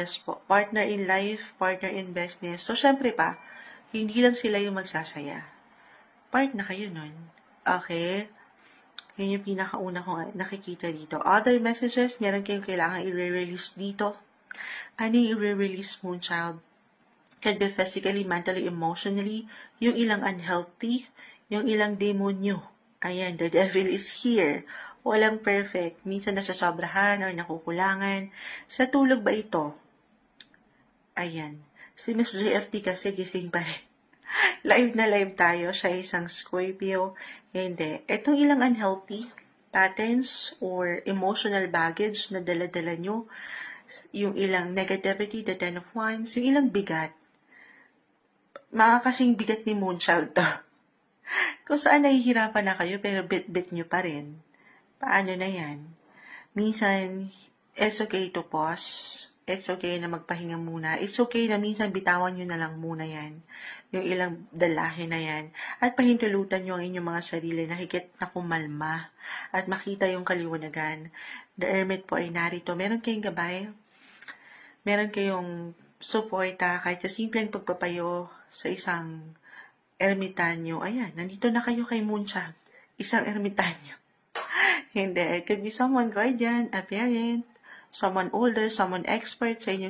Yes po, partner in life, partner in business. So, syempre pa, hindi lang sila yung magsasaya. Part na kayo nun. Okay? Yun yung pinakauna kong nakikita dito. Other messages, meron kayong kailangan i-release dito. Ano yung i-release, Moonchild? Can be physically, mentally, emotionally. Yung ilang unhealthy, yung ilang demonyo. Ayan, the devil is here. Walang perfect. Minsan nasasobrahan or nakukulangan. Sa tulog ba ito? Ayan. Si Miss JFT kasi gising pa rin. Live na live tayo. Siya isang Scorpio. Hindi. Itong ilang unhealthy patterns or emotional baggage na dala-dala nyo, yung ilang negativity, the Ten of Wands, yung ilang bigat. Makakasing bigat ni Moonchild to. Kung saan nahihirapan na kayo pero bit-bit nyo pa rin. Paano na yan? Minsan, it's okay to pause. It's okay na magpahinga muna. It's okay na minsan bitawan nyo na lang muna yan. Yung ilang dalahin na yan. At pahintulutan nyo ang inyong mga sarili na higit na kumalma. At makita yung kaliwanagan. The Hermit po ay narito. Meron kayong gabay. Meron kayong suporta kahit sa simpleng pagpapayo sa isang ermitanyo. Ayan, nandito na kayo kay Moonchild. Isang ermitanyo. Hindi. It could be someone guardian, a parent, someone older, someone expert sa inyong